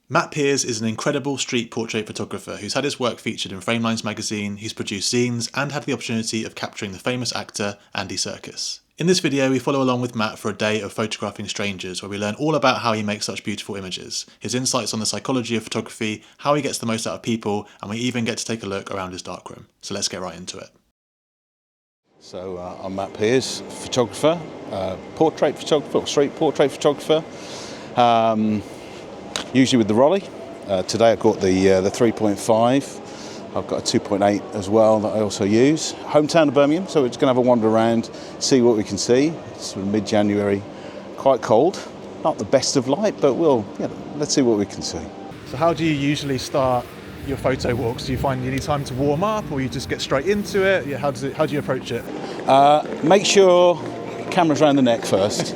Matt Pearce is an incredible street portrait photographer who's had his work featured in Framelines magazine, he's produced zines, and had the opportunity of capturing the famous actor Andy Serkis. In this video, we follow along with Matt for a day of photographing strangers, where we learn all about how he makes such beautiful images, his insights on the psychology of photography, how he gets the most out of people, and we even get to take a look around his darkroom. So let's get right into it. So I'm Matt Pearce, photographer, portrait photographer, or street portrait photographer. Usually with the Rolly. Today I've got the 3.5. I've got a 2.8 as well that I also use. Hometown of Birmingham, so we're just going to have a wander around, see what we can see. It's sort of mid-January, quite cold. Not the best of light, but let's see what we can see. So how do you usually start your photo walks? Do you find you need time to warm up, or you just get straight into it? How do you approach it? Make sure camera's around the neck first.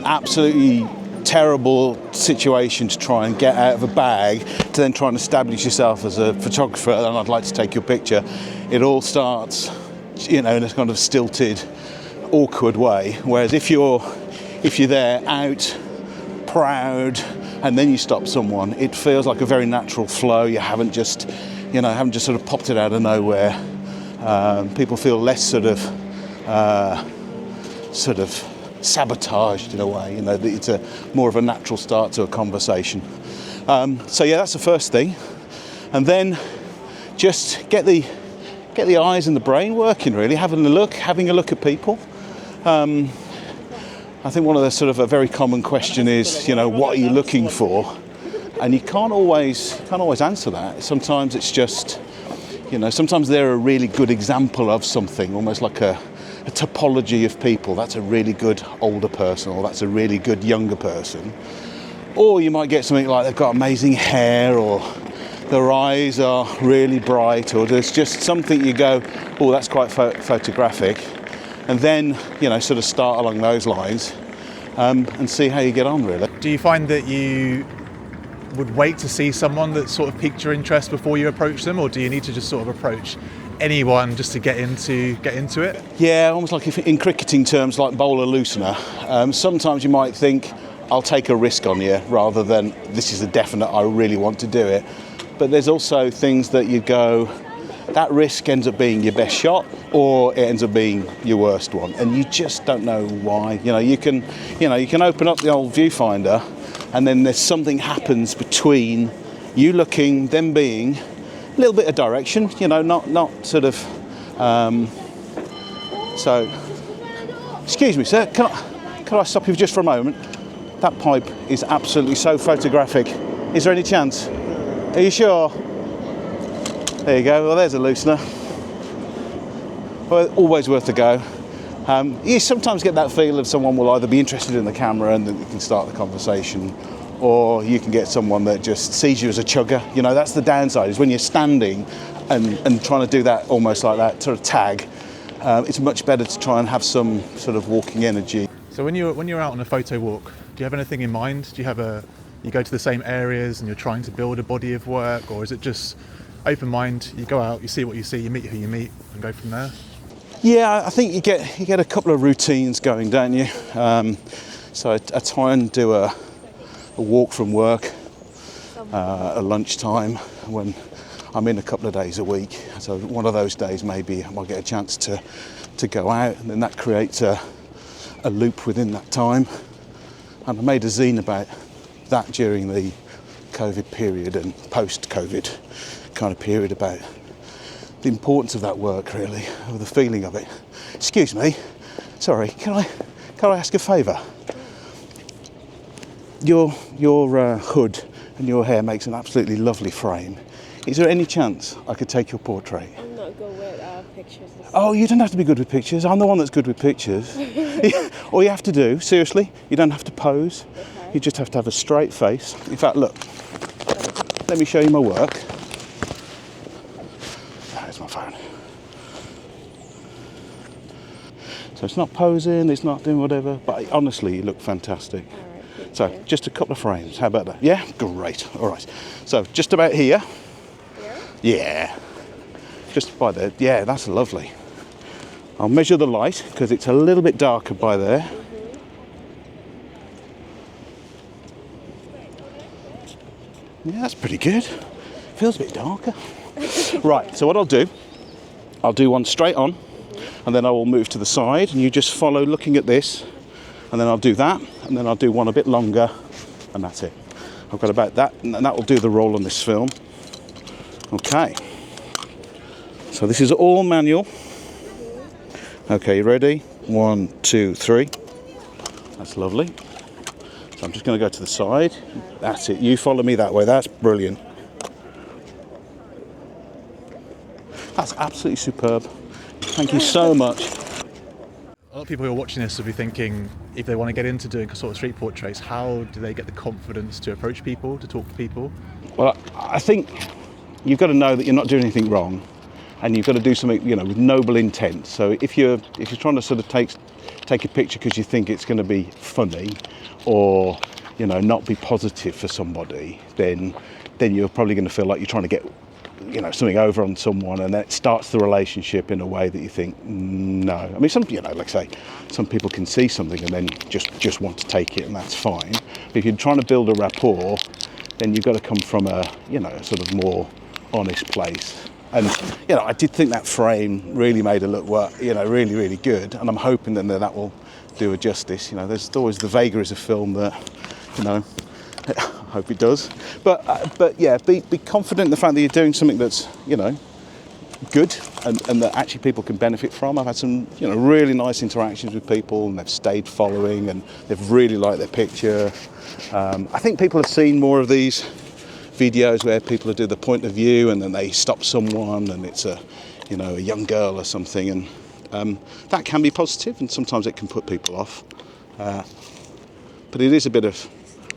Absolutely terrible situation to try and get out of a bag to then try and establish yourself as a photographer and I'd like to take your picture. It all starts, in a kind of stilted, awkward way. Whereas if you're there out, proud, and then you stop someone, it feels like a very natural flow. You haven't just sort of popped it out of nowhere. People feel less sort of sabotaged in a way, that it's more of a natural start to a conversation. So yeah, that's the first thing, and then just get the eyes and the brain working. Really, having a look at people. I think one of the sort of a very common question is, what are you looking for? And you can't always answer that. Sometimes it's just, sometimes they're a really good example of something, almost like a topology of people. That's a really good older person, or that's a really good younger person. Or you might get something like they've got amazing hair, or their eyes are really bright, or there's just something you go, oh, that's quite photographic. And then, sort of start along those lines and see how you get on, really. Do you find that you would wait to see someone that sort of piqued your interest before you approach them, or do you need to just sort of approach anyone just to get into it? Yeah, almost like if in cricketing terms, like bowler loosener. Sometimes you might think, I'll take a risk on you, rather than this is a definite, I really want to do it. But there's also things that you go, that risk ends up being your best shot, or it ends up being your worst one, and you just don't know why. You can open up the old viewfinder, and then there's something happens between you looking, them being a little bit of direction, not sort of. So, excuse me, sir, can I stop you just for a moment? That pipe is absolutely so photographic. Is there any chance? Are you sure? There you go. Well, there's a loosener. Well, always worth a go. You sometimes get that feel of someone will either be interested in the camera and then you can start the conversation, or you can get someone that just sees you as a chugger. That's the downside, is when you're standing and trying to do that almost like that sort of tag. It's much better to try and have some sort of walking energy. So when you're out on a photo walk, do you have anything in mind? Do you go to the same areas and you're trying to build a body of work, or is it just open mind, you go out, you see what you see, you meet who you meet, and go from there? Yeah, I think you get a couple of routines going, don't you? So I try and do a walk from work at lunchtime when I'm in a couple of days a week. So one of those days maybe I might get a chance to go out, and then that creates a loop within that time. And I made a zine about that during the COVID period and post-COVID kind of period, about the importance of that work, really, or the feeling of it. Excuse me, sorry, can I ask a favour? Your hood and your hair makes an absolutely lovely frame. Is there any chance I could take your portrait? I'm not good with pictures. Oh, you don't have to be good with pictures. I'm the one that's good with pictures. All you have to do, seriously, you don't have to pose. Okay. You just have to have a straight face. In fact, look, let me show you my work. There's my phone. So it's not posing, it's not doing whatever, but honestly, you look fantastic. All right, so just a couple of frames. How about that? Yeah, great. All right. So just about here. Yeah. Just by there. Yeah, that's lovely. I'll measure the light because it's a little bit darker by there. Yeah, that's pretty good. Feels a bit darker. Right, so what I'll do one straight on, and then I will move to the side, and you just follow looking at this, and then I'll do that, and then I'll do one a bit longer, and that's it. I've got about that, and that will do the roll on this film. Okay. So this is all manual. Okay, you ready? 1, 2, 3. That's lovely. So I'm just going to go to the side. That's it. You follow me that way. That's brilliant. That's absolutely superb. Thank you so much. A lot of people who are watching this will be thinking, if they want to get into doing sort of street portraits, how do they get the confidence to approach people, to talk to people? Well, I think you've got to know that you're not doing anything wrong, and you've got to do something, with noble intent. So if you're trying to sort of take a picture because you think it's going to be funny, or not be positive for somebody, then you're probably going to feel like you're trying to get something over on someone, and that starts the relationship in a way that you think, no. I mean, like I say, some people can see something and then just want to take it, and that's fine. But if you're trying to build a rapport, then you've got to come from a sort of more honest place. And I did think that frame really made it look really, really good, and I'm hoping that will do it justice. There's always the vagaries of film that I hope it does. But yeah, be confident in the fact that you're doing something that's good and that actually people can benefit from. I've had some really nice interactions with people, and they've stayed following, and they've really liked their picture. I think people have seen more of these videos where people do the point of view, and then they stop someone, and it's a young girl or something, and that can be positive, and sometimes it can put people off. But it is a bit of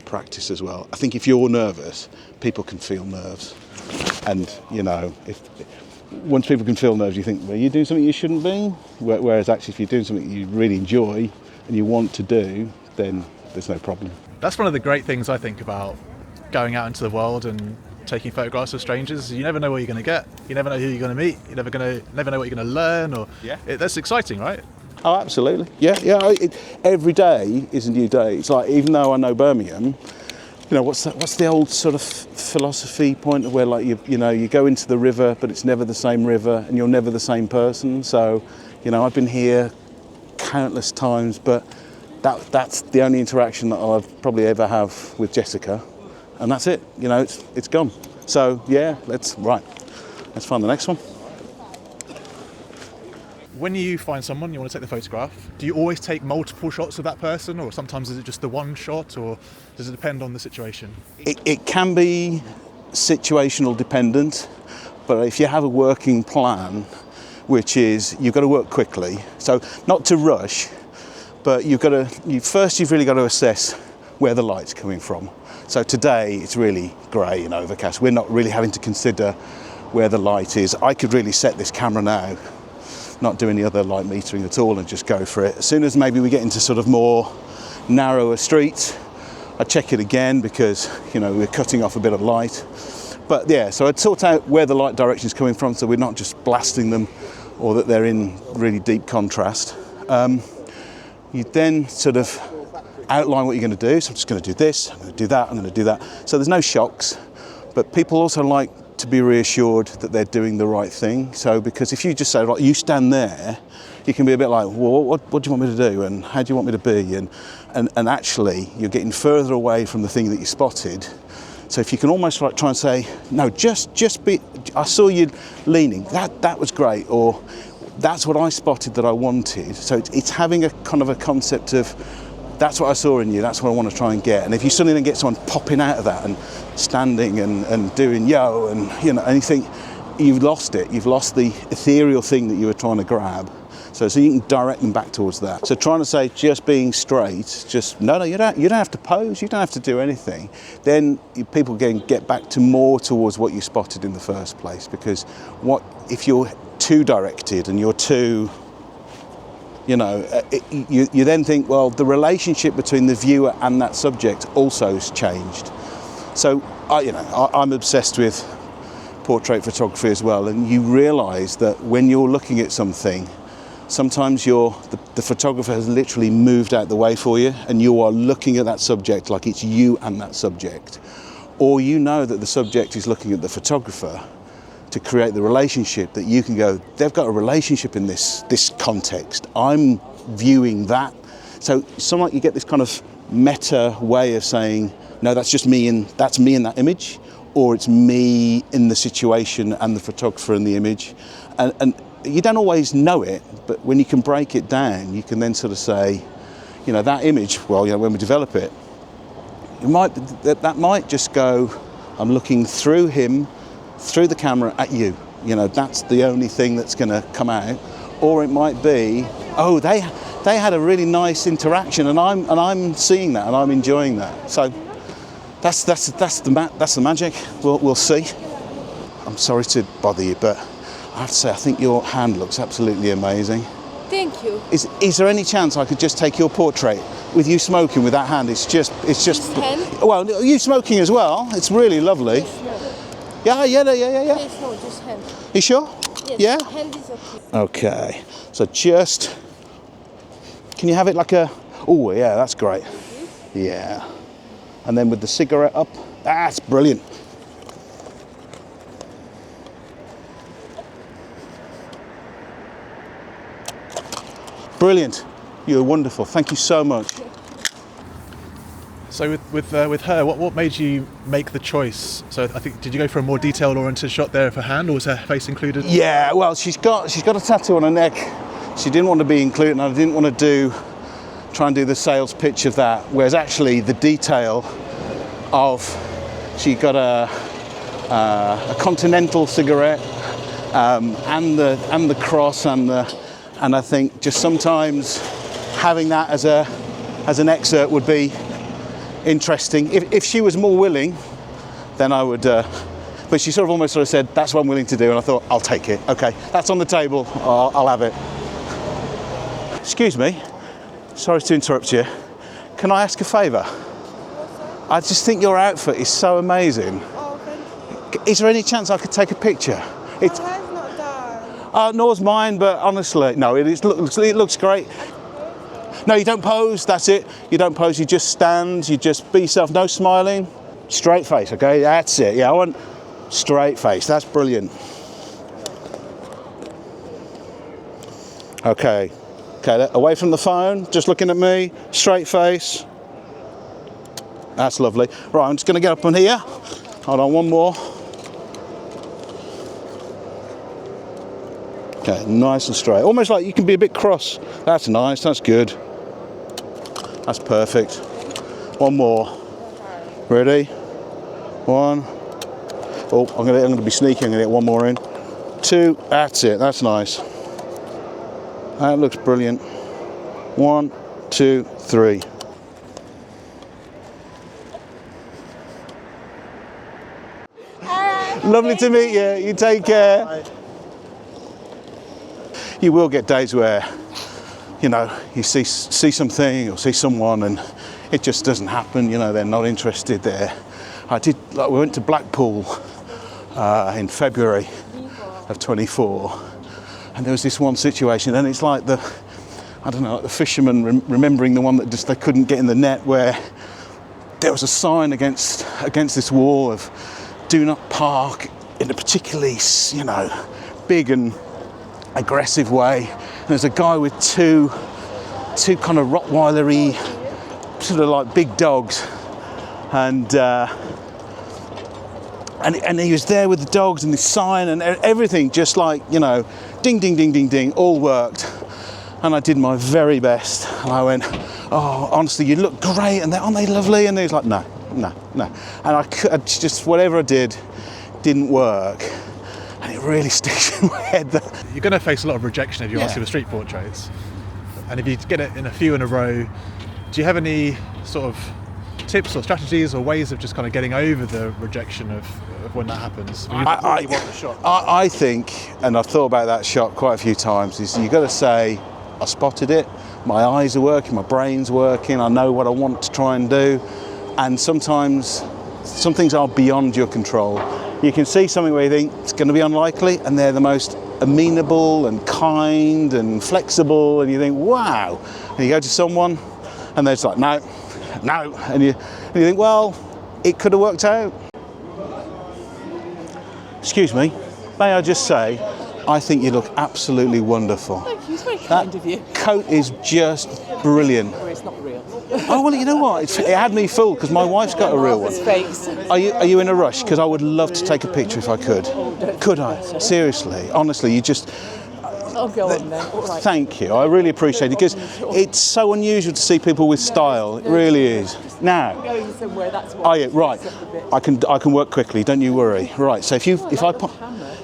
practice as well. I think if you're nervous, people can feel nerves, and once people can feel nerves, you think, well, you're doing something you shouldn't be. Whereas actually, if you're doing something you really enjoy and you want to do, then there's no problem. That's one of the great things I think about going out into the world and taking photographs of strangers. You never know what you're going to get. You never know who you're going to meet. You never know what you're going to learn. That's exciting, right? Oh, absolutely. Yeah. Every day is a new day. It's like, even though I know Birmingham, what's the old sort of philosophy point where, like, you go into the river, but it's never the same river, and you're never the same person. So, I've been here countless times, but that's the only interaction that I'll probably ever have with Jessica, and that's it. It's gone. So yeah, let's find the next one. When you find someone you want to take the photograph, do you always take multiple shots of that person, or sometimes is it just the one shot, or does it depend on the situation? It can be situational dependent, but if you have a working plan, which is you've got to work quickly, so not to rush, but you've really got to assess where the light's coming from. So today it's really grey and overcast. We're not really having to consider where the light is. I could really set this camera now, not do any other light metering at all, and just go for it. As soon as maybe we get into sort of more narrower streets, I check it again, because we're cutting off a bit of light. But yeah, so I'd sort out where the light direction is coming from, so we're not just blasting them, or that they're in really deep contrast. You then sort of outline what you're going to do. So I'm just going to do this, I'm going to do that, I'm going to do that. So there's no shocks, but people also like to be reassured that they're doing the right thing. So, because if you just say, right, you stand there, you can be a bit like, well, what do you want me to do, and how do you want me to be, and actually you're getting further away from the thing that you spotted. So if you can almost like try and say, no, just be, I saw you leaning, that was great, or that's what I spotted that I wanted. So it's having a kind of a concept of, that's what I saw in you, that's what I want to try and get. And if you suddenly then get someone popping out of that and standing and doing yo, and and you think, you've lost it, you've lost the ethereal thing that you were trying to grab. So you can direct them back towards that. So trying to say just being straight, just no, you don't have to pose, you don't have to do anything. Then people can get back to more towards what you spotted in the first place. Because if you're too directed and you're too, you then think, well, the relationship between the viewer and that subject also has changed. So I'm obsessed with portrait photography as well, and you realise that when you're looking at something, sometimes the photographer has literally moved out the way for you, and you are looking at that subject like it's you and that subject. or you know that the subject is looking at the photographer to create the relationship, that you can go, they've got a relationship in this context. I'm viewing that. So somewhat you get this kind of meta way of saying, no, that's just me and that's me in that image, or it's me in the situation and the photographer in the image. And you don't always know it, but when you can break it down, you can then sort of say, you know, that image, well, you know, when we develop it, that might just go, I'm looking through him, through the camera at you. You know, that's the only thing that's going to come out. Or it might be, oh, they had a really nice interaction, and I'm seeing that, and I'm enjoying that. So that's the magic. We'll see. I'm sorry to bother you, but I have to say, I think your hand looks absolutely amazing. Thank you. Is there any chance I could just take your portrait with you smoking with that hand? It's just. This hand? Well, you smoking as well. It's really lovely. No. Yeah. Yes, no, just hand. You sure? Yes, Yeah. hand is okay. Okay. So just. Can you have it like a? Oh yeah, that's great. Yeah. And then with the cigarette up. That's brilliant. Brilliant. You're wonderful. Thank you so much. So with her, what made you make the choice? So I think, did you go for a more detail-oriented shot there of her hand, or was her face included? Yeah. Well, she's got a tattoo on her neck. She didn't want to be included, and I didn't want to try and do the sales pitch of that. Whereas actually the detail of she got a continental cigarette and the cross and I think just sometimes having that as an excerpt would be interesting. If she was more willing, then I would. But she sort of said, "That's what I'm willing to do," and I thought, "I'll take it. Okay, that's on the table. I'll have it." Excuse me. Sorry to interrupt you. Can I ask a favour? I just think your outfit is so amazing. Oh, thank you. Is there any chance I could take a picture? It's My hair's not done. nor's mine, but honestly, no. It looks great. No, you don't pose. That's it. You don't pose. You just stand. You just be yourself. No smiling. Straight face. Okay, that's it. Yeah, I want straight face. That's brilliant. Okay. Okay, away from the phone, just looking at me, straight face. That's lovely. Right, I'm just going to get up on here. Hold on, one more. Okay, nice and straight. Almost like you can be a bit cross. That's nice, that's good. That's perfect. One more. Ready? One. Oh, I'm going to be sneaky. I'm going to get one more in. Two. That's it. That's nice. That looks brilliant. 1, 2, 3. Lovely to meet you. You take care. Bye. You will get days where, you know, you see something or see someone and it just doesn't happen. You know, they're not interested there. We went to Blackpool in February of 24. And there was this one situation, and it's like the fishermen remembering the one that just they couldn't get in the net, where there was a sign against this wall of "Do not park" in a particularly, you know, big and aggressive way. And there's a guy with two kind of Rottweiler-y, sort of like big dogs, and he was there with the dogs and the sign and everything, just like, you know, ding, ding, ding, ding, ding, all worked. And I did my very best. And I went, "Oh, honestly, you look great, and aren't they lovely?" And he was like, no. And I just, whatever I did, didn't work. And it really sticks in my head that You're going to face a lot of rejection if you ask for street portraits. And if you get it in a few in a row, do you have any sort of tips or strategies or ways of just kind of getting over the rejection of when that happens? I think, and I've thought about that shot quite a few times, is you've got to say, I spotted it, my eyes are working, my brain's working, I know what I want to try and do. And sometimes some things are beyond your control. You can see something where you think it's going to be unlikely, and they're the most amenable and kind and flexible, and you think, wow. And you go to someone and they're just like, no. And you think, well, it could have worked out. Excuse me, may I just say, I think you look absolutely wonderful. Thank you, it's very kind of you. Coat is just brilliant. Oh, it's not real. Oh, well, you know what? It had me fooled because my wife's got a real one. It's fakes. Are you in a rush? Because I would love to take a picture if I could. Could I? Seriously, honestly, you just... Oh, go on then. All right. Thank you. I really appreciate it because it's so unusual to see people with style. It really is. Now, Going somewhere, that's what. oh yeah, right. I can work quickly. Don't you worry. Right. So if I pop,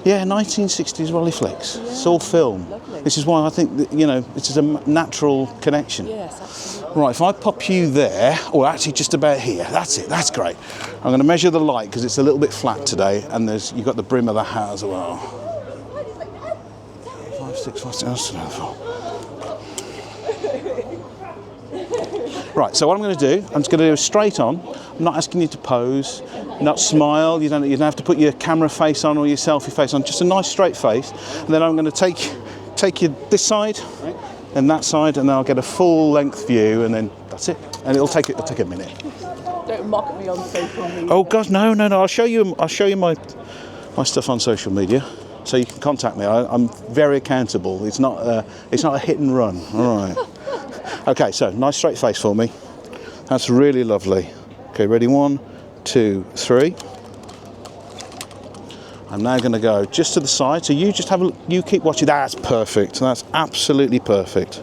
yeah, 1960s Rolleiflex. It's all film. Lovely. This is why I think that, you know, this is a natural connection. Yes, absolutely. Right. If I pop you there, or actually just about here. That's it. That's great. I'm going to measure the light because it's a little bit flat today, and you've got the brim of the hat as well. 6, 5, 6, 7, 8. Right, so what I'm going to do, I'm just going to do a straight on. I'm not asking you to pose, not smile. You don't have to put your camera face on or your selfie face on. Just a nice straight face, and then I'm going to take you this side and that side, and then I'll get a full length view, and then that's it. And it'll take a minute. Don't mock me on social media. Oh God, no. I'll show you my stuff on social media. So you can contact me. I'm very accountable. It's not a hit and run. All right. Okay, so nice straight face for me. That's really lovely. Okay, ready? 1, 2, 3. I'm now going to go just to the side. So you just have a look. You keep watching. That's perfect. That's absolutely perfect.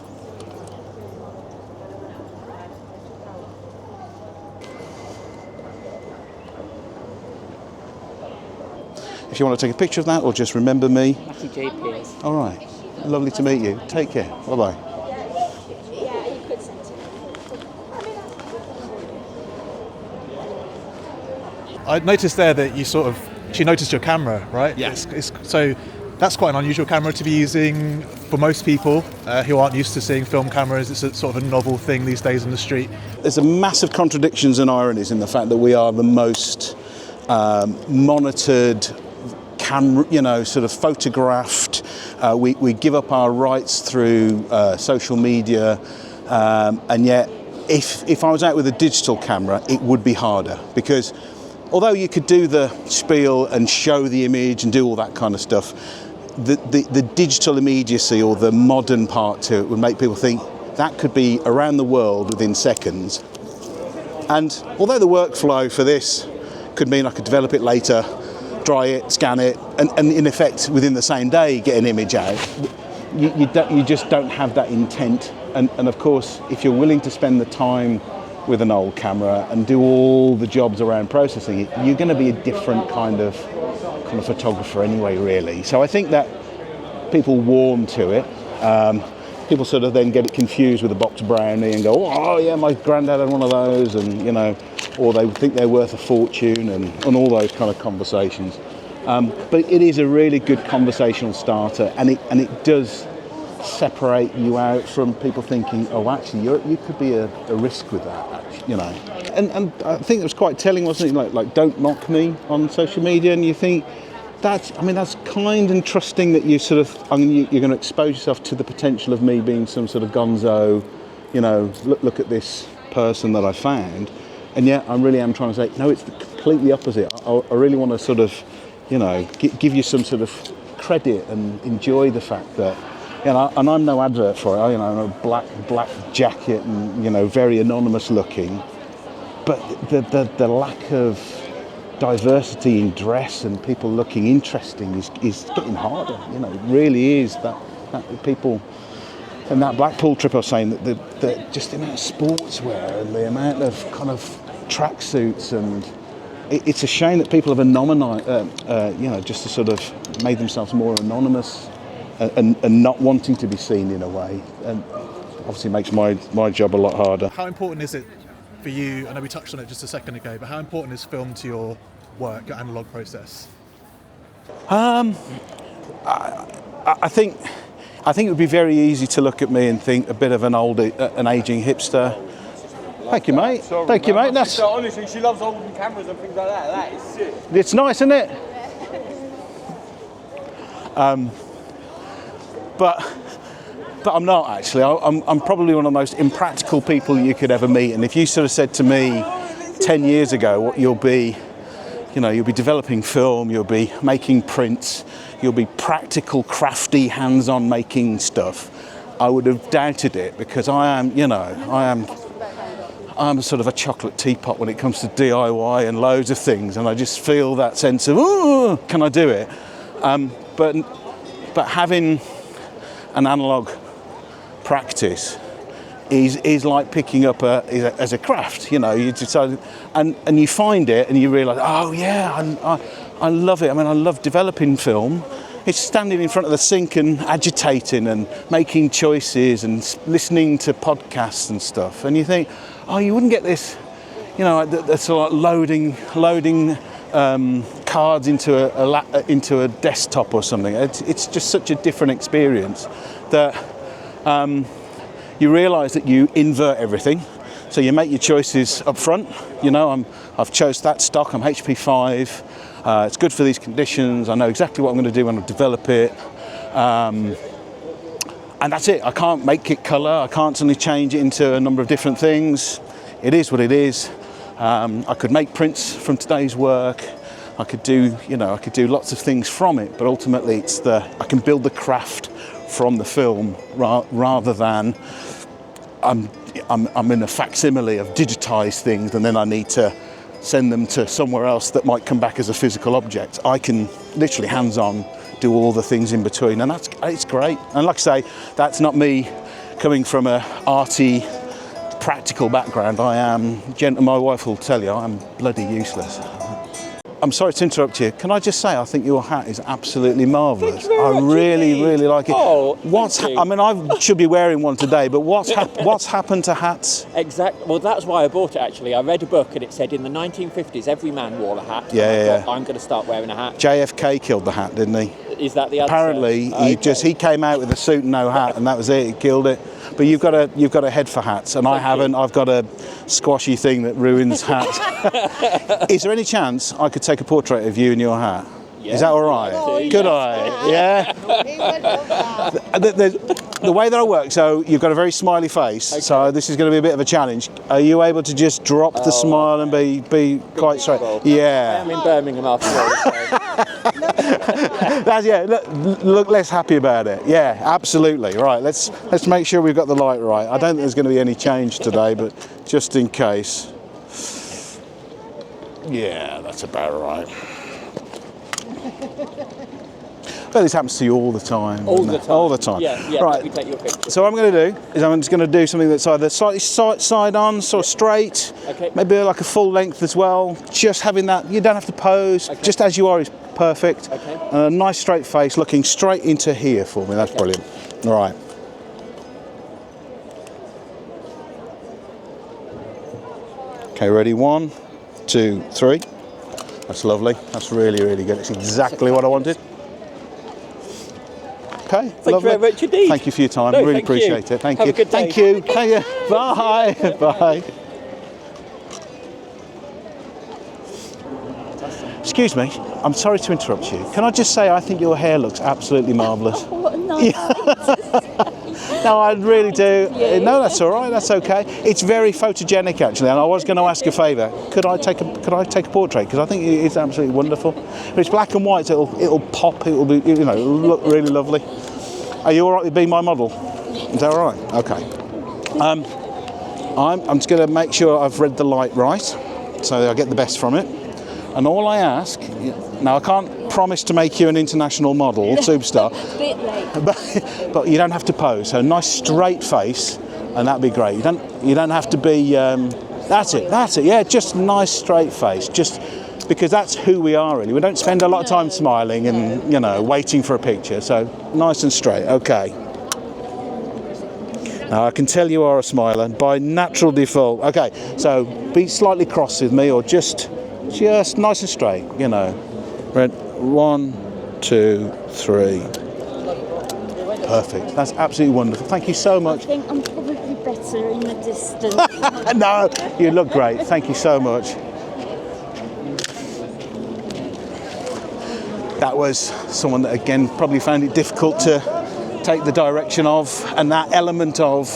If you want to take a picture of that or just remember me. Matty J. Pierce. All right. Lovely to meet you. Take care. Bye-bye. I noticed there that she noticed your camera, right? Yes. So that's quite an unusual camera to be using for most people who aren't used to seeing film cameras. It's a sort of a novel thing these days on the street. There's a massive contradictions and ironies in the fact that we are the most monitored, sort of photographed. We give up our rights through social media, and yet if I was out with a digital camera, it would be harder because although you could do the spiel and show the image and do all that kind of stuff, the digital immediacy or the modern part to it would make people think that could be around the world within seconds. And although the workflow for this could mean I could develop it later, dry it, scan it, and in effect within the same day get an image out, you just don't have that intent. And of course, if you're willing to spend the time with an old camera and do all the jobs around processing it, you're going to be a different kind of photographer anyway, really. So I think that people warm to it. People sort of then get it confused with a box brownie and go, oh yeah, my granddad had one of those, and or they think they're worth a fortune, and all those kind of conversations. But it is a really good conversational starter, and it does separate you out from people thinking, oh, actually, you could be a risk with that, And I think it was quite telling, wasn't it? Like don't mock me on social media, and you think that's kind and trusting that you sort of, you're going to expose yourself to the potential of me being some sort of gonzo, look at this person that I found, and yet I really am trying to say, no, it's the completely opposite. I really want to sort of, give you some sort of credit and enjoy the fact that, and I'm no advert for it. I'm a black jacket and very anonymous looking, but the lack of diversity in dress and people looking interesting is getting harder. It really is that people. And that Blackpool trip I was saying that just the amount of sportswear and the amount of kind of tracksuits, and it's a shame that people have just to sort of made themselves more anonymous and not wanting to be seen in a way, and obviously makes my job a lot harder. How important is it for you? I know we touched on it just a second ago, but how important is film to your work, your analogue process? I think it would be very easy to look at me and think a bit of an aging hipster. Thank you, mate. Sorry, Thank you, mate. That's honestly, she loves holding cameras and things like that. That is sick. It's nice, isn't it? But I'm not actually. I'm probably one of the most impractical people you could ever meet. And if you sort of said to me, 10 years ago, what you'll be developing film, you'll be making prints, you'll be practical, crafty, hands-on making stuff. I would have doubted it, because I'm sort of a chocolate teapot when it comes to DIY and loads of things, and I just feel that sense of, oh, can I do it? But having an analogue practice is like picking up as a craft. You decide, and you find it, and you realise, oh yeah, I love it. I mean, I love developing film. It's standing in front of the sink and agitating and making choices and listening to podcasts and stuff. And you think, oh, you wouldn't get this, that's like loading cards into a desktop or something. It's just such a different experience that you realise that you invert everything. So you make your choices up front. I've chose that stock. I'm HP5. It's good for these conditions. I know exactly what I'm going to do when I develop it. And that's it. I can't make it colour. I can't suddenly change it into a number of different things. It is what it is. I could make prints from today's work. I could do lots of things from it. But ultimately, I can build the craft from the film rather than I'm in a facsimile of digitised things, and then I need to send them to somewhere else that might come back as a physical object. I can literally hands-on do all the things in between, and it's great. And like I say, that's not me coming from a arty, practical background. My wife will tell you, I'm bloody useless. I'm sorry to interrupt you. Can I just say, I think your hat is absolutely marvellous. I really, really like it. Oh, thank you. I mean, I should be wearing one today, but what's happened to hats? Exactly. Well, that's why I bought it, actually. I read a book and it said in the 1950s every man wore a hat. Yeah. I'm going to start wearing a hat. JFK killed the hat, didn't he? Is that the answer? Apparently, he came out with a suit and no hat, and that was it. He killed it. But you've got a head for hats, and I haven't. I've got a squashy thing that ruins hats. Is there any chance I could take a portrait of you in your hat? Yeah. Is that all right? Oh, Could I? Yeah. The way that I work, so you've got a very smiley face, okay. So this is going to be a bit of a challenge. Are you able to just drop the smile and be quite straight? Yeah. I am in Birmingham after all. Look less happy about it. Yeah, absolutely. Right, let's make sure we've got the light right. I don't think there's going to be any change today, but just in case. Yeah, that's about right. Well, this happens to you all the time. All the time. Yeah, right. Let me take your picture. So what I'm going to do is I'm just going to do something that's either slightly side on, sort of straight, okay. Maybe like a full length as well. Just having that, you don't have to pose. Okay. Just as you are is perfect. Okay. And a nice straight face, looking straight into here for me. That's brilliant. All right. Okay, ready? 1, 2, 3. That's lovely. That's really, really good. It's exactly what I wanted. Okay, thank you very much indeed. Thank you for your time. No, Really appreciate it. Thank you. you. Have a good day. Thank you. Thank you. Bye. Bye. Excuse me. I'm sorry to interrupt you. Can I just say I think your hair looks absolutely marvellous. Oh, what a nice No, I really do. Yeah. No, that's all right. That's okay. It's very photogenic, actually. And I was going to ask a favour. Could I take a portrait? Because I think it's absolutely wonderful. If it's black and white, so it'll pop. It'll be, it'll look really lovely. Are you all right with being my model? Is that all right? Okay. I'm just going to make sure I've read the light right, so I get the best from it. And all I ask, now I can't promise to make you an international model, superstar, but you don't have to pose. So a nice straight face, and that'd be great. You don't have to be. That's it. Yeah, just a nice straight face. Just because that's who we are really. We don't spend a lot of time smiling and waiting for a picture. So nice and straight. Okay. Now I can tell you are a smiler by natural default. Okay, so be slightly cross with me, or just nice and straight, Right, 1, 2, 3. Perfect. That's absolutely wonderful. Thank you so much. I think I'm probably better in the distance. No, you look great. Thank you so much. That was someone that, again, probably found it difficult to take the direction of, and that element of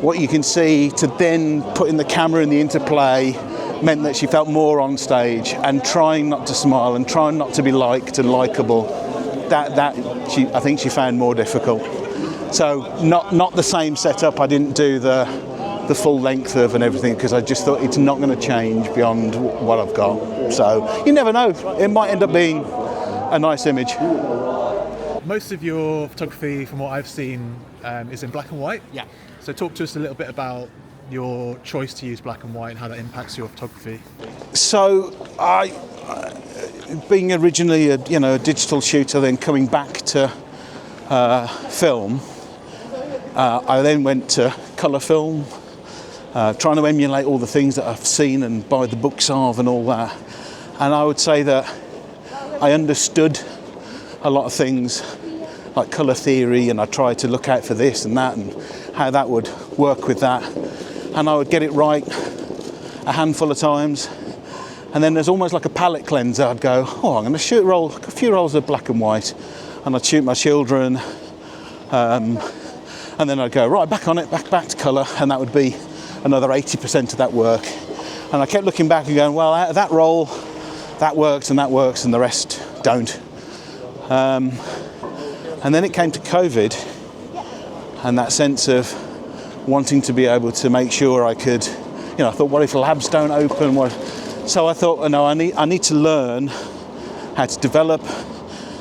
what you can see to then put in the camera and the interplay meant that she felt more on stage, and trying not to smile and trying not to be liked and likeable, I think she found more difficult. So not the same setup. I didn't do the full length of and everything, because I just thought it's not going to change beyond what I've got. So you never know, it might end up being a nice image. Most of your photography, from what I've seen, is in black and white. Yeah. So talk to us a little bit about your choice to use black and white and how that impacts your photography. So I, being originally a digital shooter, then coming back to film, I then went to colour film, trying to emulate all the things that I've seen and buy the books of and all that. And I would say that I understood a lot of things like colour theory, and I tried to look out for this and that and how that would work with that. And I would get it right a handful of times. And then there's almost like a palette cleanser. I'd go, I'm going to shoot a few rolls of black and white, and I'd shoot my children. And then I'd go, right, back on it, back to colour, and that would be another 80% of that work. And I kept looking back and going, well, out of that roll, that works, and the rest don't. And then it came to COVID, and that sense of wanting to be able to make sure I could, I thought, what if labs don't open? So I thought, no, I need to learn how to develop,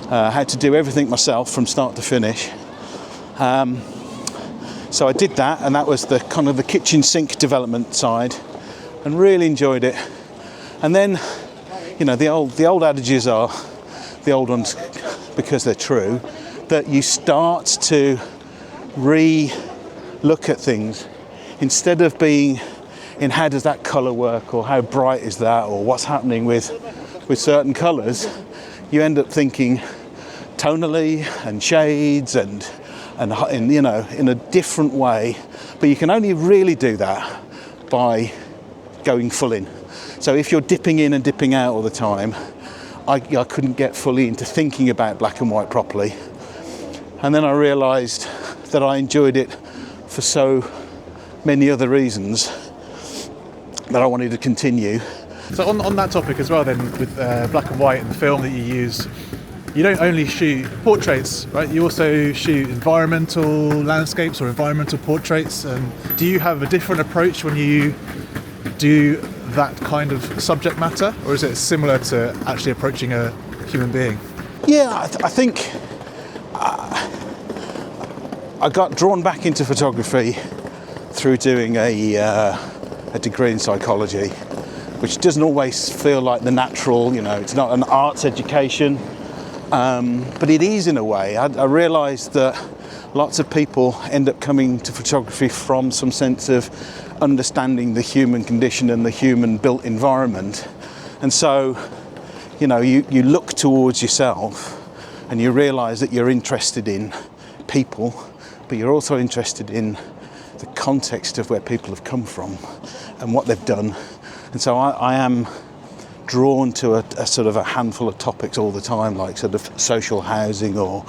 how to do everything myself from start to finish. So I did that, and that was the kind of the kitchen sink development side, and really enjoyed it. And then, the old adages are the old ones because they're true, that you start to re-look at things instead of being in how does that colour work, or how bright is that, or what's happening with certain colours. You end up thinking tonally and shades and in a different way, but you can only really do that by going full in. So if you're dipping in and dipping out all the time, I couldn't get fully into thinking about black and white properly. And then I realised that I enjoyed it for so many other reasons that I wanted to continue. So on that topic as well then, with black and white and the film that you use, you don't only shoot portraits, right? You also shoot environmental landscapes or environmental portraits. And do you have a different approach when you do that kind of subject matter, or is it similar to actually approaching a human being? Yeah, I think I got drawn back into photography through doing a degree in psychology, which doesn't always feel like the natural, it's not an arts education, but it is in a way. I realised that lots of people end up coming to photography from some sense of understanding the human condition and the human built environment. And so, you look towards yourself and you realise that you're interested in people, but you're also interested in the context of where people have come from and what they've done. And so I am drawn to a sort of a handful of topics all the time, like sort of social housing or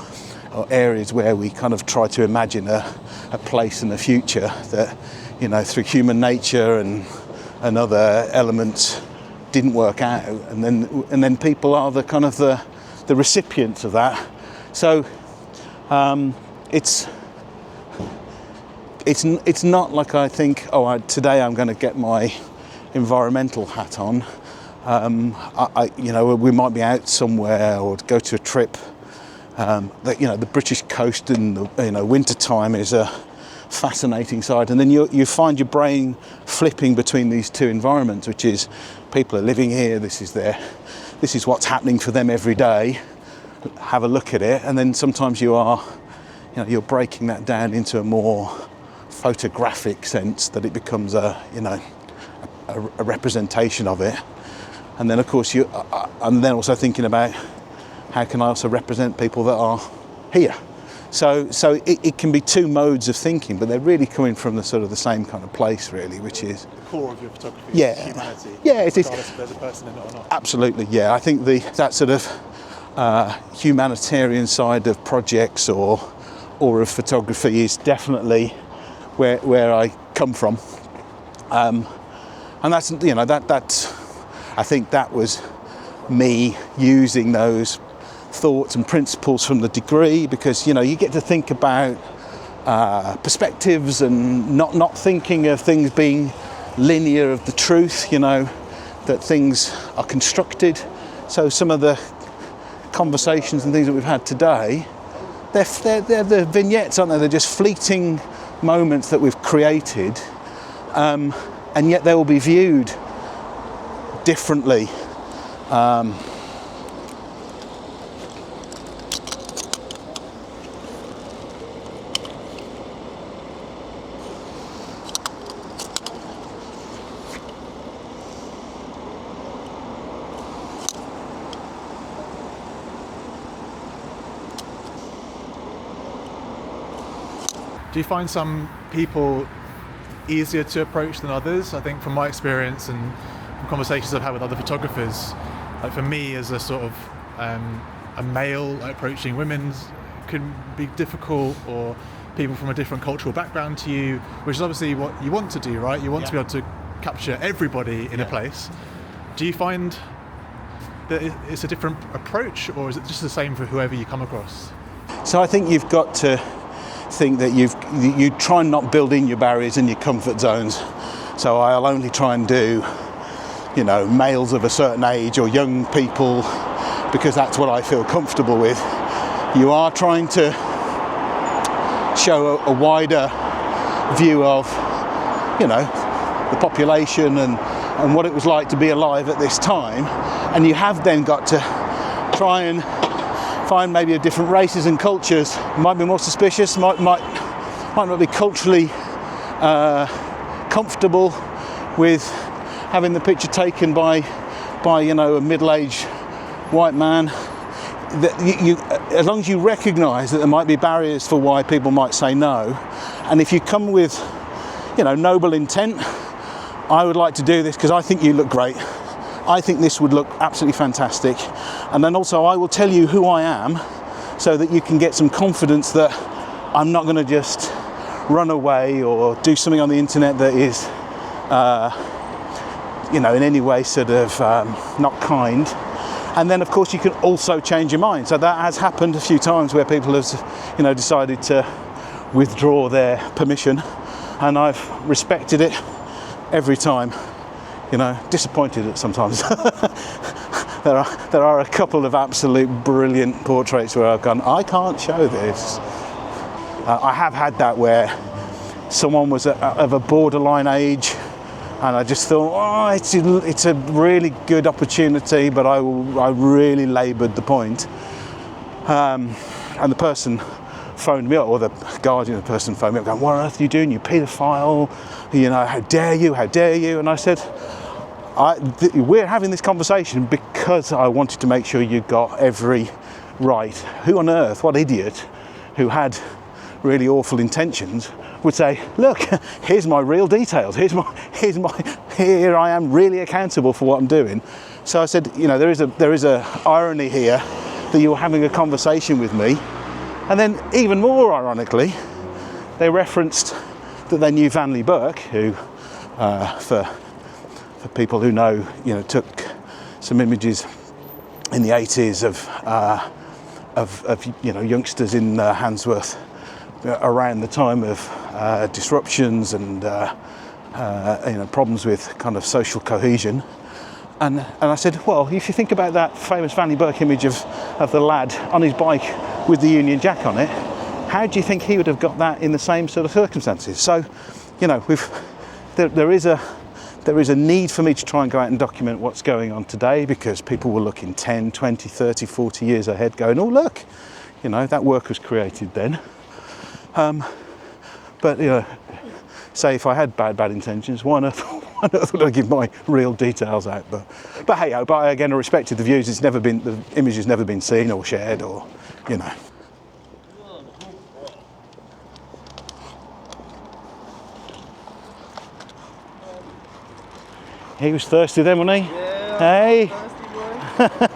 areas where we kind of try to imagine a place in the future that, through human nature and other elements didn't work out, and then people are the kind of the recipients of that. So it's not like I think, today I'm going to get my environmental hat on. We might be out somewhere or go to a trip. The British coast in the winter time is a fascinating side, and then you find your brain flipping between these two environments, which is people are living here, this is what's happening for them every day. Have a look at it, and then sometimes you're breaking that down into a more photographic sense, that it becomes a representation of it. And then of course I'm then also thinking about how can I also represent people that are here. So it can be two modes of thinking, but they're really coming from the sort of the same kind of place, really, which is The core of your photography Yeah. is humanity. Yeah, it is. Regardless if there's a person in it or not. Absolutely, yeah. I think that sort of humanitarian side of projects or of photography is definitely where I come from. And And that's, you know, that's, I think that was me using those thoughts and principles from the degree, because, you know, you get to think about perspectives and not thinking of things being linear of the truth, you know, that things are constructed. So some of the conversations and things that we've had today, they're the vignettes, aren't they? They're just fleeting moments that we've created, and yet they will be viewed differently. Do you find some people easier to approach than others? I think from my experience and from conversations I've had with other photographers, like for me as a sort of a male approaching women can be difficult, or people from a different cultural background to you, which is obviously what you want to do, right? You want to be able to capture everybody in a place. Do you find that it's a different approach, or is it just the same for whoever you come across? So I think you've got to think that you try and not build in your barriers and your comfort zones. So I'll only try and do, you know, males of a certain age or young people, because that's what I feel comfortable with. You are trying to show a wider view of, you know, the population and what it was like to be alive at this time, and you have then got to try and find maybe different races and cultures. Might be more suspicious, might not be culturally comfortable with having the picture taken by you know, a middle-aged white man. That you, as long as you recognise that there might be barriers for why people might say no, and if you come with, you know, noble intent, I would like to do this because I think you look great. I think this would look absolutely fantastic. And then also I will tell you who I am, so that you can get some confidence that I'm not going to just run away or do something on the internet that is, you know, in any way sort of not kind. And then of course you can also change your mind. So that has happened a few times where people have, you know, decided to withdraw their permission, and I've respected it every time. You know, disappointed at sometimes. There are a couple of absolute brilliant portraits where I've gone, I can't show this. I have had that where someone was of a borderline age, and I just thought, oh, it's a really good opportunity, but I really laboured the point. And the person phoned me up, or the guardian of the person phoned me up, going, what on earth are you doing, you paedophile? You know, how dare you? And I said, we're having this conversation because I wanted to make sure you got every right. Who on earth, what idiot who had really awful intentions would say, look, here's my real details, here I am really accountable for what I'm doing. So I said, you know, there is a irony here that you were having a conversation with me, and then even more ironically, they referenced that they knew Vanley Burke, who for people who know, you know, took some images in the 80s of you know, youngsters in Handsworth around the time of disruptions and you know, problems with kind of social cohesion. And I said, well, if you think about that famous Vanley Burke image of the lad on his bike with the Union Jack on it, how do you think he would have got that in the same sort of circumstances? So, you know, there is a need for me to try and go out and document what's going on today, because people will look in 10, 20, 30, 40 years ahead going, oh, look, you know, that work was created then. But, you know, say if I had bad intentions, why on earth would I give my real details out? But hey, but again, I respected the views. The image has never been seen or shared, or, you know. He was thirsty then, wasn't he? Yeah. Hey. Thirsty boy.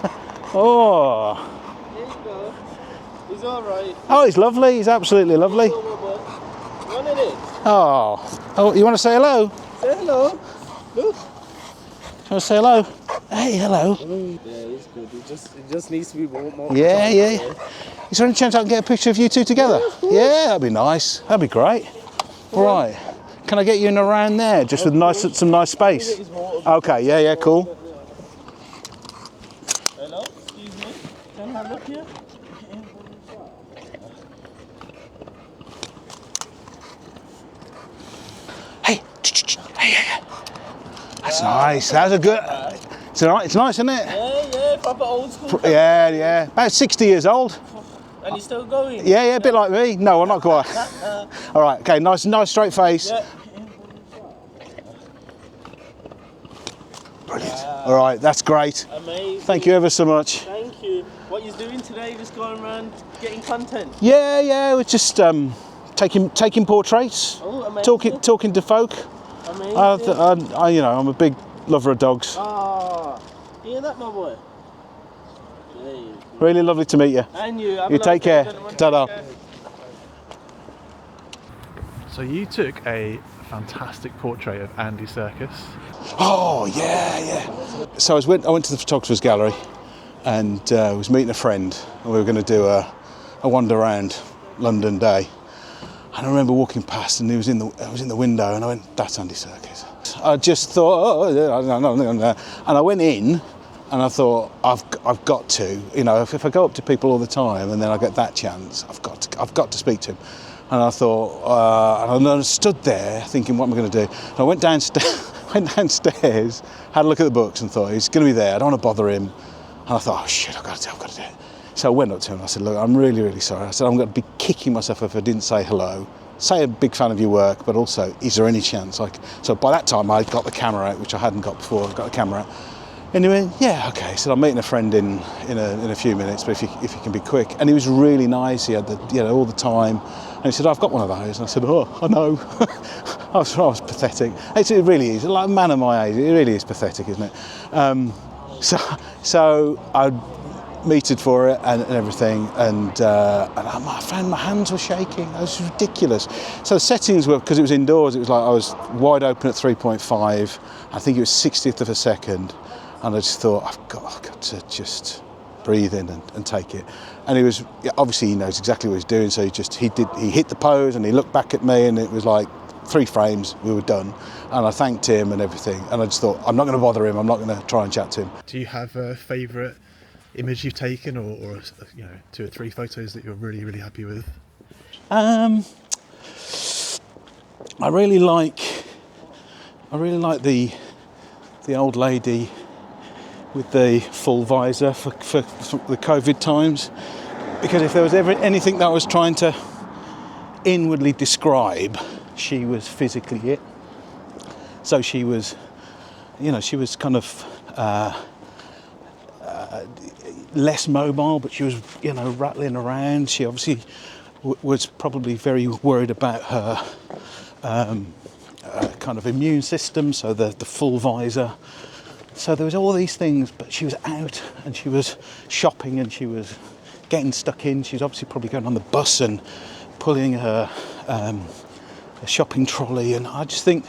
Oh. There you go. He's all right. Oh, he's lovely. He's absolutely lovely. One in it. Oh. Oh, you want to say hello? Say hello. Look. Can I say hello? Hey, hello. Yeah, it's good. It just needs to be more. Yeah. Is there any chance I can get a picture of you two together? Yeah, that'd be nice. That'd be great. Right. Can I get you in around there, just with some nice space? Okay. Yeah. Cool. Hello, excuse me. Can I have a look here? Hey. Hey. That's nice. That's a good. It's nice, isn't it? Yeah, proper old school. Yeah. About 60 years old. And he's still going? Yeah, a bit like me. No, I'm not quite. All right, okay, nice straight face. Yeah. Brilliant. All right, that's great. Amazing. Thank you ever so much. Thank you. What you doing today? Just going around getting content? Yeah, we're just taking portraits, Oh, amazing. talking to folk. Amazing. I'm a big lover of dogs. Ah, hear that, my boy? Hey. Really lovely to meet you. And you. You take care. Ta-da. So you took a fantastic portrait of Andy Serkis. Oh yeah. So I went to the photographer's gallery, and was meeting a friend, and we were going to do a wander around London day. And I remember walking past, and I was in the window, and I went, "That's Andy Serkis." I just thought, and I went in, and I thought, I've got to, if I go up to people all the time, and then I get that chance, I've got to speak to him. And I thought, and I stood there thinking, what am I going to do? And I went downstairs, had a look at the books, and thought he's going to be there. I don't want to bother him. And I thought, oh shit, I've got to do it. So I went up to him and I said, look, I'm really, really sorry. I said, I'm going to be kicking myself if I didn't say hello. Say a big fan of your work, but also, is there any chance? So by that time, I got the camera out, which I hadn't got before. I got the camera out. And he went, yeah, okay. He said, I'm meeting a friend in a few minutes, but if you can be quick. And he was really nice. He had all the time. And he said, I've got one of those. And I said, oh, I know. I was pathetic. It really is. Like a man of my age, it really is pathetic, isn't it? So I metered for it and everything, and I found my hands were shaking. It was ridiculous. So the settings were, because it was indoors, it was like I was wide open at 3.5. I think it was 60th of a second, and I just thought, I've got to just breathe in and take it. And he was, obviously he knows exactly what he's doing, so he hit the pose and he looked back at me, and it was like 3 frames, we were done. And I thanked him and everything, and I just thought, I'm not going to bother him, I'm not going to try and chat to him. Do you have a favourite image you've taken, or 2 or 3 photos that you're really, really happy with? I really like the old lady with the full visor for the COVID times, because if there was ever anything that I was trying to inwardly describe, she was physically it. So she was kind of less mobile, but she was, rattling around. She obviously was probably very worried about her kind of immune system, so the full visor. So there was all these things, but she was out and she was shopping and she was getting stuck in. She was obviously probably going on the bus and pulling her a shopping trolley, and I just think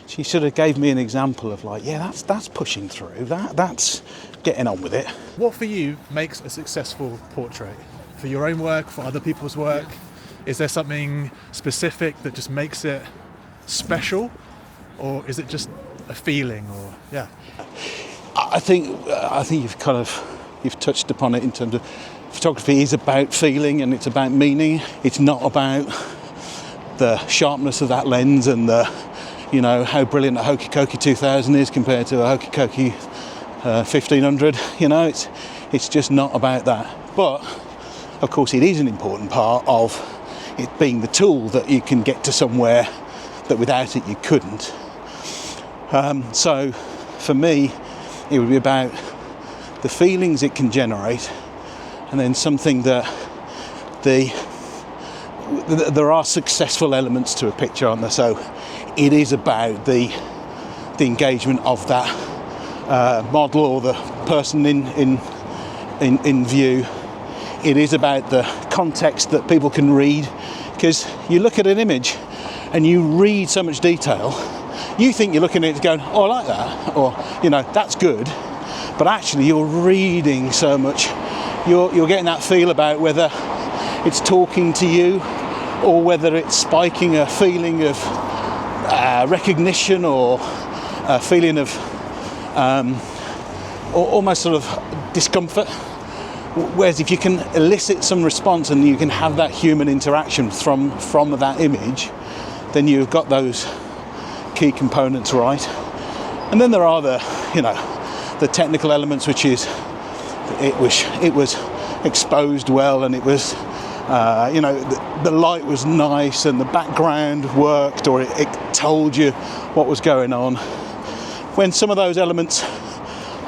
she sort of gave me an example of like, yeah, that's pushing through, that's getting on with it. What for you makes a successful portrait? For your own work, for other people's work? Is there something specific that just makes it special, or is it just a feeling? Or yeah, I think you've touched upon it in terms of photography is about feeling and it's about meaning. It's not about the sharpness of that lens and the, how brilliant a Hokey Cokey 2000 is compared to a Hokey Cokey 1500. It's just not about that. But of course, it is an important part of it being the tool that you can get to somewhere that without it you couldn't. So for me, it would be about the feelings it can generate, and then something that there are successful elements to a picture, aren't there? So it is about the engagement of that model or the person in view. It is about the context that people can read, because you look at an image and you read so much detail, you think you're looking at it going, oh, I like that, or, you know, that's good, but actually you're reading so much, you're getting that feel about whether it's talking to you or whether it's spiking a feeling of recognition or a feeling of or almost sort of discomfort. Whereas if you can elicit some response and you can have that human interaction from that image, then you've got those key components right. And then there are the technical elements, which is it was exposed well, and it was the light was nice and the background worked, or it told you what was going on. When some of those elements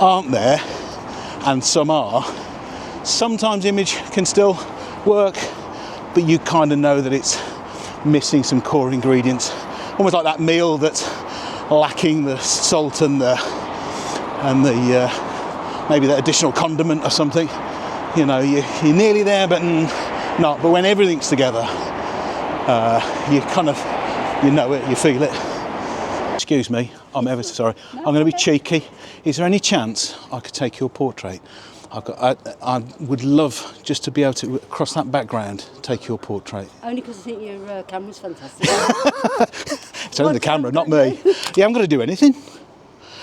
aren't there, and some are, sometimes image can still work, but you kind of know that it's missing some core ingredients, almost like that meal that's lacking the salt and the maybe that additional condiment or something. You know, you're nearly there, but not. But when everything's together, you kind of, you know it, you feel it. Excuse me, I'm ever so sorry. I'm going to be cheeky. Is there any chance I could take your portrait? I would love just to be able to, across that background, take your portrait. Only because I think your camera's fantastic. It's only the camera, not me. Yeah, I'm going to do anything.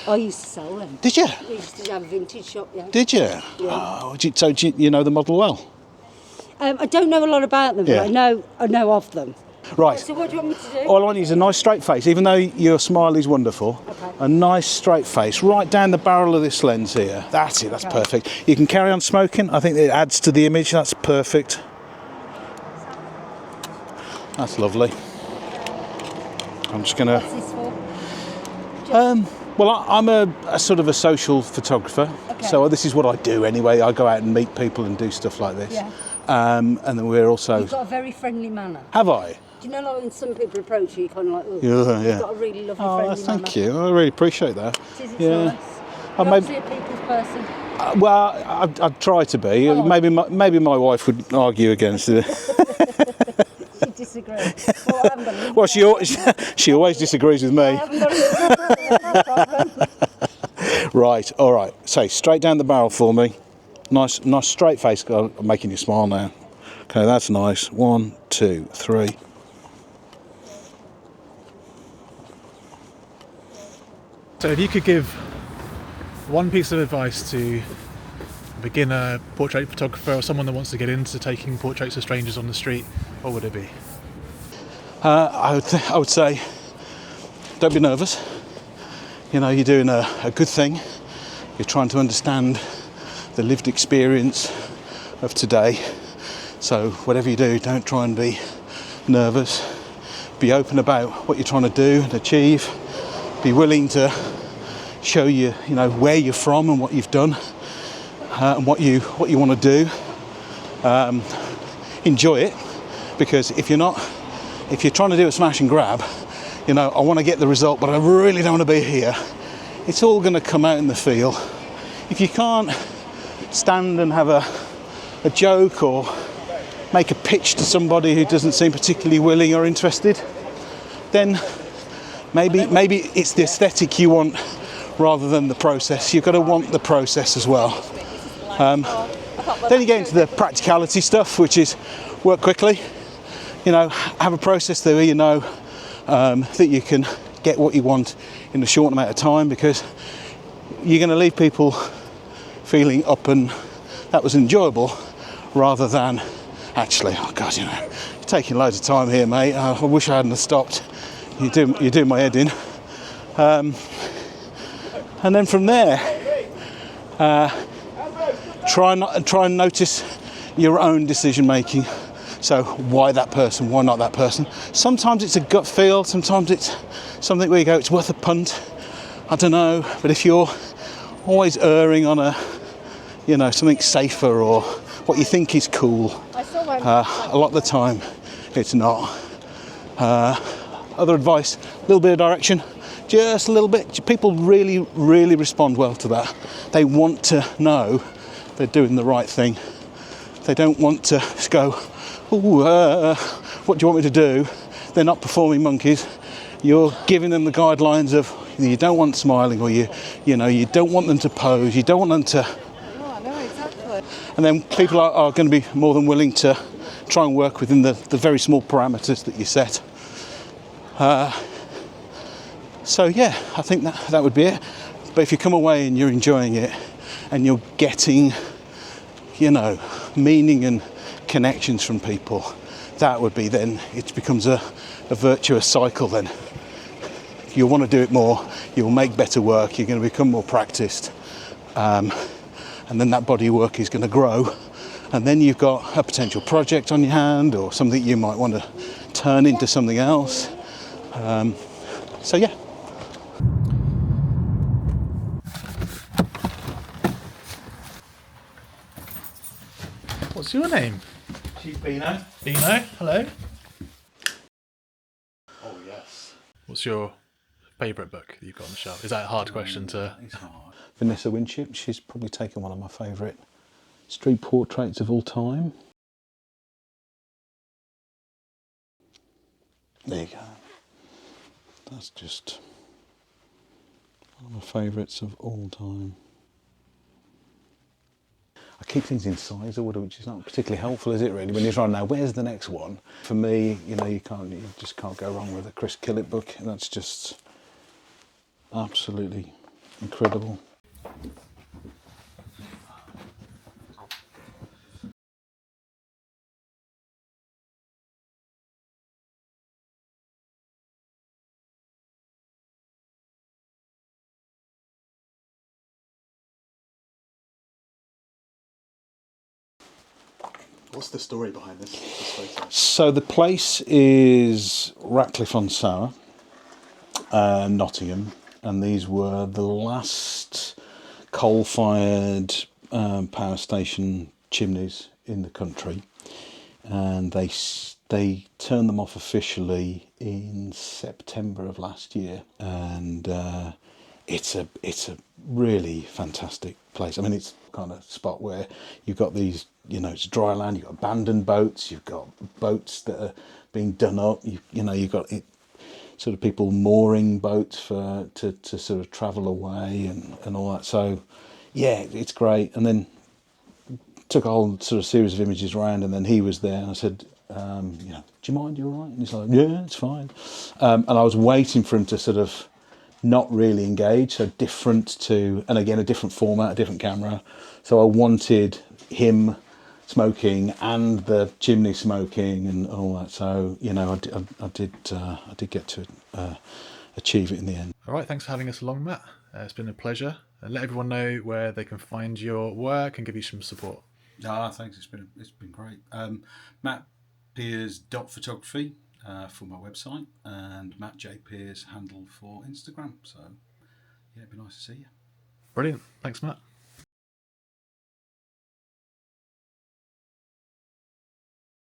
I used to sell them. Did you? We used to have a vintage shop, yeah. Did you? Yeah. Oh, so you know the model well? I don't know a lot about them, Yeah. but I know of them. Right. So what do you want me to do? All I want is a nice straight face, even though your smile is wonderful. Okay. A nice straight face, right down the barrel of this lens here. That's it, that's perfect. You can carry on smoking. I think it adds to the image. That's perfect. That's lovely. I'm just going to... What's this for? Well, I'm a sort of a social photographer, Okay. so this is what I do anyway. I go out and meet people and do stuff like this. Yeah. And then we're also... You've got a very friendly manner. Have I? Do you know, like when some people approach you, you're kind of like, oh, Yeah. you've got a really lovely Oh, friendly manner. thank you. I really appreciate that. It's Yeah. nice. I You're may- obviously a people's person. Well, I'd try to be. Oh. Maybe my wife would argue against it. You disagree. Well, I haven't got an Well, she always disagrees with me. I haven't got an no problem. Right, all right. Say straight down the barrel for me. Nice straight face. I'm making you smile now. Okay, that's nice. 1, 2, 3. So if you could give one piece of advice to a beginner portrait photographer or someone that wants to get into taking portraits of strangers on the street, what would it be? I would say, don't be nervous. You know, you're doing a good thing. You're trying to understand the lived experience of today. So whatever you do, don't try and be nervous. Be open about what you're trying to do and achieve. Be willing to show you where you're from and what you've done and what you want to do. Enjoy it, because if you're trying to do a smash and grab, I want to get the result, but I really don't want to be here. It's all going to come out in the feel. If you can't stand and have a joke or make a pitch to somebody who doesn't seem particularly willing or interested, then maybe it's the aesthetic you want rather than the process. You've got to want the process as well. Then you get into the practicality stuff, which is work quickly. Have a process there where that you can get what you want in a short amount of time, because you're going to leave people feeling up and that was enjoyable, rather than actually, oh God, you're taking loads of time here, mate. I wish I hadn't have stopped. You're doing my head in. And then from there, try and notice your own decision making. So why that person? Why not that person? Sometimes it's a gut feel. Sometimes it's something where you go, it's worth a punt. I don't know. But if you're always erring on something safer or what you think is cool, a lot of the time it's not. Other advice: a little bit of direction, just a little bit. People really, really respond well to that. They want to know they're doing the right thing. They don't want to just go, what do you want me to do? They're not performing monkeys. You're giving them the guidelines of you don't want smiling, or you don't want them to pose, you don't want them to. Oh, no, exactly. And then people are going to be more than willing to try and work within the very small parameters that you set. So yeah, I think that would be it. But if you come away and you're enjoying it and you're getting, meaning and connections from people, that would be then, it becomes a virtuous cycle then. You'll want to do it more, you'll make better work, you're going to become more practiced, and then that body of work is going to grow, and then you've got a potential project on your hand or something you might want to turn into something else. So yeah. What's your name? She's Bino. Bino, hello. Oh yes. What's your favourite book that you've got on the shelf? Is that a hard question to... It's hard. Vanessa Winship, she's probably taken one of my favourite street portraits of all time. There you go. That's just one of my favourites of all time. I keep things in size order, which is not particularly helpful, is it really, when you're trying to know where's the next one? For me, you just can't go wrong with a Chris Killett book. That's just absolutely incredible. What's the story behind this photo? So the place is Ratcliffe-on-Soar, Nottingham, and these were the last coal-fired power station chimneys in the country, and they turned them off officially in September of last year, and it's a really fantastic place. I mean, it's kind of spot where you've got these, it's dry land, you've got abandoned boats, you've got boats that are being done up, you've got it, sort of people mooring boats to sort of travel away and all that. So yeah, it's great. And then took a whole sort of series of images around, and then he was there, and I said, do you mind, you all right? And he's like, yeah, it's fine. And I was waiting for him to sort of not really engage, so different to, and again, a different format, a different camera. So I wanted him smoking and the chimney smoking and all that. So, I did get to achieve it in the end. All right, thanks for having us along, Matt. It's been a pleasure. Let everyone know where they can find your work and give you some support. Thanks. It's been great. Matt Piers.photography for my website, and Matt J Piers handle for Instagram. So yeah, it'd be nice to see you. Brilliant. Thanks, Matt.